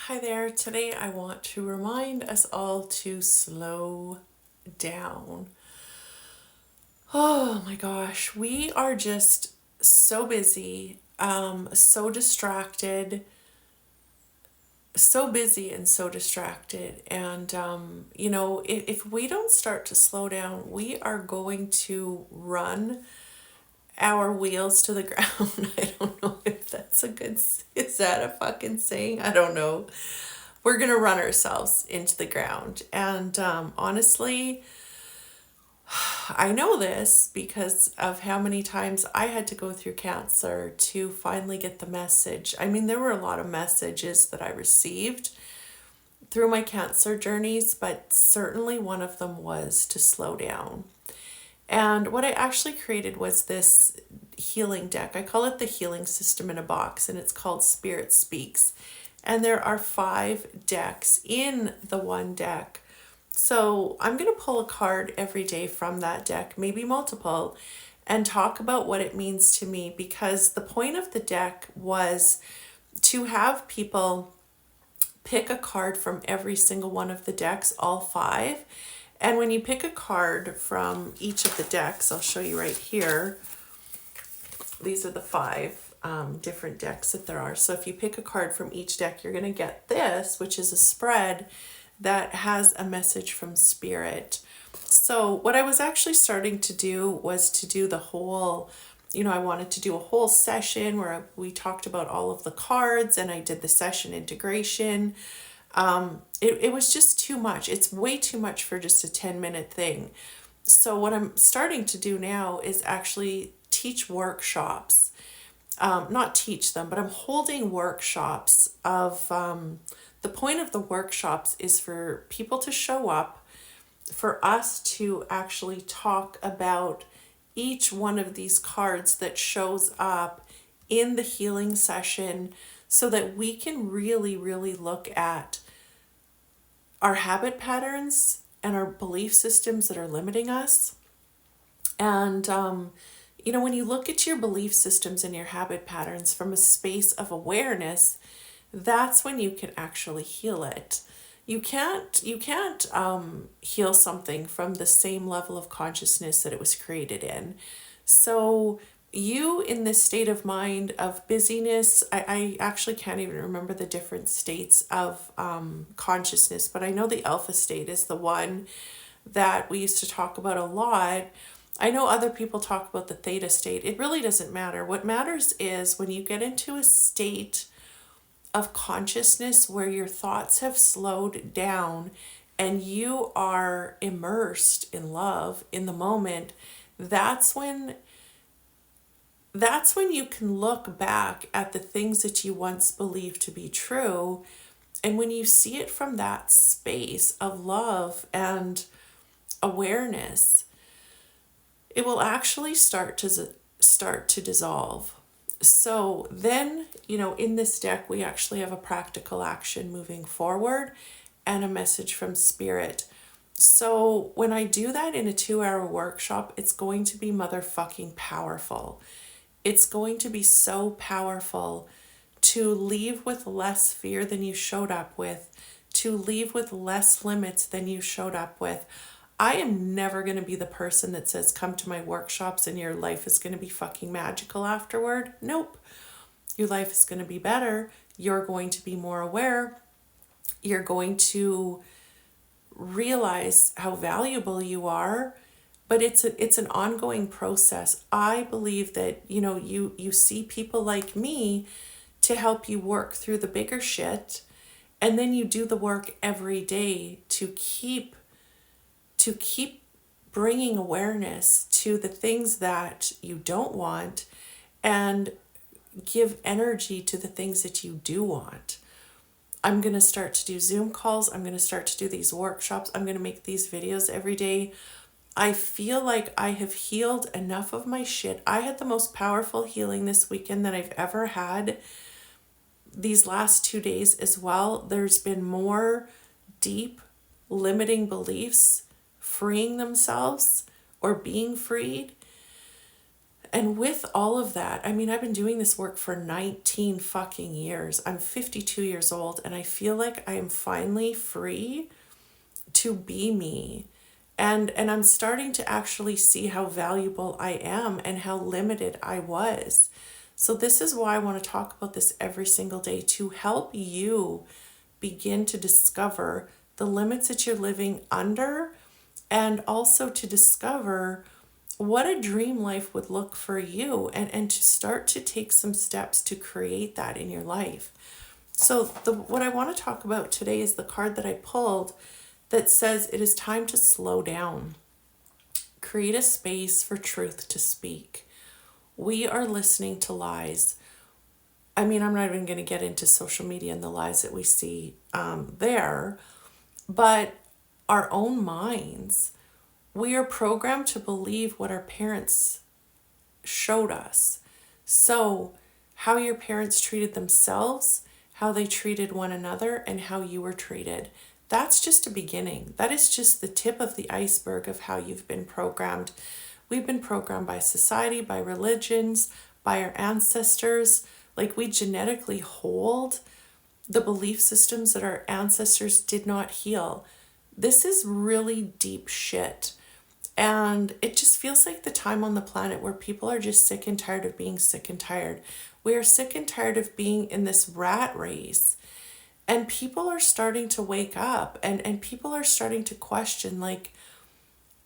Hi there. Today I want to remind us all to slow down. Oh my gosh, we are just so busy, so distracted, so busy and so distracted. And, if we don't start to slow down, we are going to run our wheels to the ground. I don't know if that's is that a fucking saying? I don't know. We're going to run ourselves into the ground. And honestly, I know this because of how many times I had to go through cancer to finally get the message. I mean, there were a lot of messages that I received through my cancer journeys, but certainly one of them was to slow down. And what I actually created was this healing deck. I call it the healing system in a box, and it's called Spirit Speaks. And there are 5 decks in the one deck. So I'm going to pull a card every day from that deck, maybe multiple, and talk about what it means to me, because the point of the deck was to have people pick a card from every single one of the decks, all 5. And when you pick a card from each of the decks, I'll show you right here. These are the 5 different decks that there are. So if you pick a card from each deck, you're going to get this, which is a spread that has a message from Spirit. So what I was actually starting to do was to do the whole, I wanted to do a whole session where we talked about all of the cards and I did the session integration. It was just too much. It's way too much for just a 10-minute thing. So what I'm starting to do now is actually teach workshops. Not teach them, but I'm holding workshops of the point of the workshops is for people to show up, for us to actually talk about each one of these cards that shows up in the healing session so that we can really, really look at our habit patterns and our belief systems that are limiting us. And, when you look at your belief systems and your habit patterns from a space of awareness, that's when you can actually heal it. You can't heal something from the same level of consciousness that it was created in. So you in this state of mind of busyness, I actually can't even remember the different states of consciousness, but I know the alpha state is the one that we used to talk about a lot. I know other people talk about the theta state. It really doesn't matter. What matters is when you get into a state of consciousness where your thoughts have slowed down and you are immersed in love in the moment, that's when you can look back at the things that you once believed to be true. And when you see it from that space of love and awareness, it will actually start to dissolve. So then, in this deck, we actually have a practical action moving forward and a message from Spirit. So when I do that in a 2-hour workshop, it's going to be motherfucking powerful. It's going to be so powerful to leave with less fear than you showed up with, to leave with less limits than you showed up with. I am never going to be the person that says, come to my workshops and your life is going to be fucking magical afterward. Nope. Your life is going to be better. You're going to be more aware. You're going to realize how valuable you are. But it's an ongoing process. I believe that, you see people like me to help you work through the bigger shit. And then you do the work every day to keep bringing awareness to the things that you don't want and give energy to the things that you do want. I'm going to start to do Zoom calls. I'm going to start to do these workshops. I'm going to make these videos every day. I feel like I have healed enough of my shit. I had the most powerful healing this weekend that I've ever had. These last 2 days as well, there's been more deep limiting beliefs freeing themselves or being freed. And with all of that, I mean, I've been doing this work for 19 fucking years. I'm 52 years old, and I feel like I am finally free to be me. And I'm starting to actually see how valuable I am and how limited I was. So this is why I want to talk about this every single day, to help you begin to discover the limits that you're living under, and also to discover what a dream life would look for you, and to start to take some steps to create that in your life. So what I want to talk about today is the card that I pulled that says it is time to slow down. Create a space for truth to speak. We are listening to lies. I mean, I'm not even going to get into social media and the lies that we see there, but our own minds, we are programmed to believe what our parents showed us. So, how your parents treated themselves, how they treated one another, and how you were treated. That's just a beginning. That is just the tip of the iceberg of how you've been programmed. We've been programmed by society, by religions, by our ancestors. Like, we genetically hold the belief systems that our ancestors did not heal. This is really deep shit. And it just feels like the time on the planet where people are just sick and tired of being sick and tired. We are sick and tired of being in this rat race. And people are starting to wake up, and people are starting to question, like,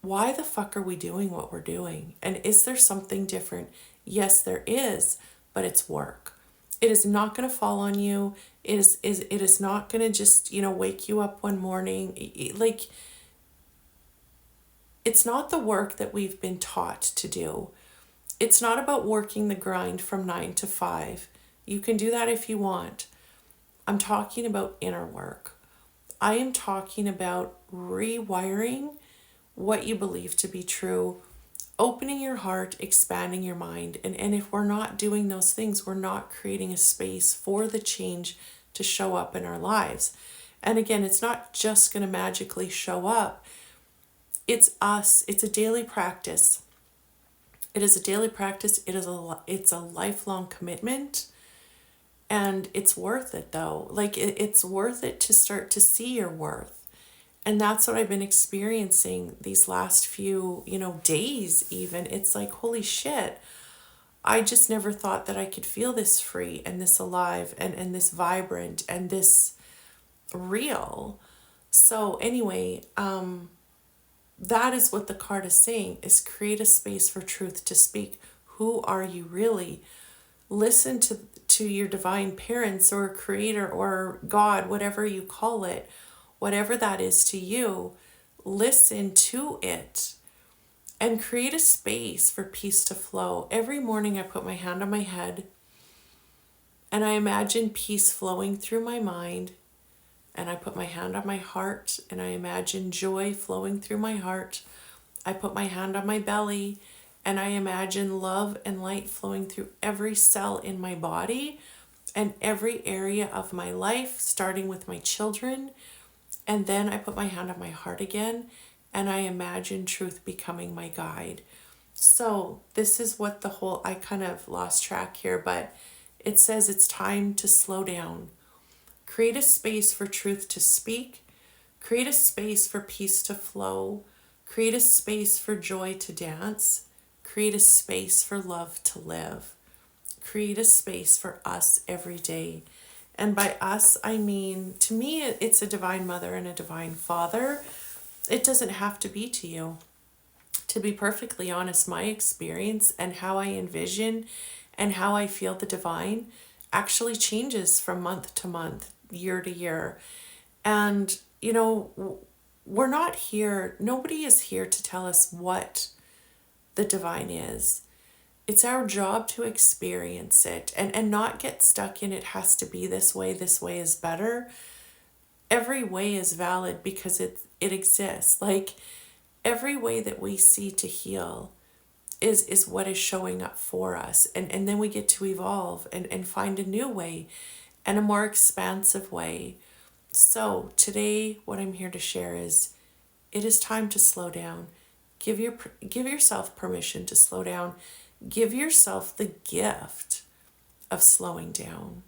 why the fuck are we doing what we're doing? And is there something different? Yes, there is, but it's work. It is not going to fall on you. It is not going to just, wake you up one morning. Like, it's not the work that we've been taught to do. It's not about working the grind from 9 to 5. You can do that if you want. I'm talking about inner work. I am talking about rewiring what you believe to be true, opening your heart, expanding your mind. And if we're not doing those things, we're not creating a space for the change to show up in our lives. And again, it's not just going to magically show up. It's us. It's a daily practice. It is a daily practice. It's a lifelong commitment. And it's worth it, though. Like, it's worth it to start to see your worth. And that's what I've been experiencing these last few, days even. It's like, holy shit. I just never thought that I could feel this free and this alive and this vibrant and this real. So anyway, that is what the card is saying, is create a space for truth to speak. Who are you really? Listen to your divine parents or creator or God, whatever you call it, whatever that is to you. Listen to it and create a space for peace to flow. Every morning I put my hand on my head and I imagine peace flowing through my mind. And I put my hand on my heart and I imagine joy flowing through my heart. I put my hand on my belly and I imagine love and light flowing through every cell in my body and every area of my life, starting with my children. And then I put my hand on my heart again and I imagine truth becoming my guide. So this is what I kind of lost track here, but it says it's time to slow down. Create a space for truth to speak. Create a space for peace to flow. Create a space for joy to dance. Create a space for love to live. Create a space for us every day. And by us, I mean, to me, it's a divine mother and a divine father. It doesn't have to be to you. To be perfectly honest, my experience and how I envision and how I feel the divine actually changes from month to month, year to year. And, we're not here, nobody is here to tell us what the divine is. It's our job to experience it and not get stuck in it has to be this way is better. Every way is valid because it exists. Like, every way that we see to heal is what is showing up for us. And then we get to evolve and find a new way and a more expansive way. So today, what I'm here to share is it is time to slow down. Give yourself permission to slow down. Give yourself the gift of slowing down.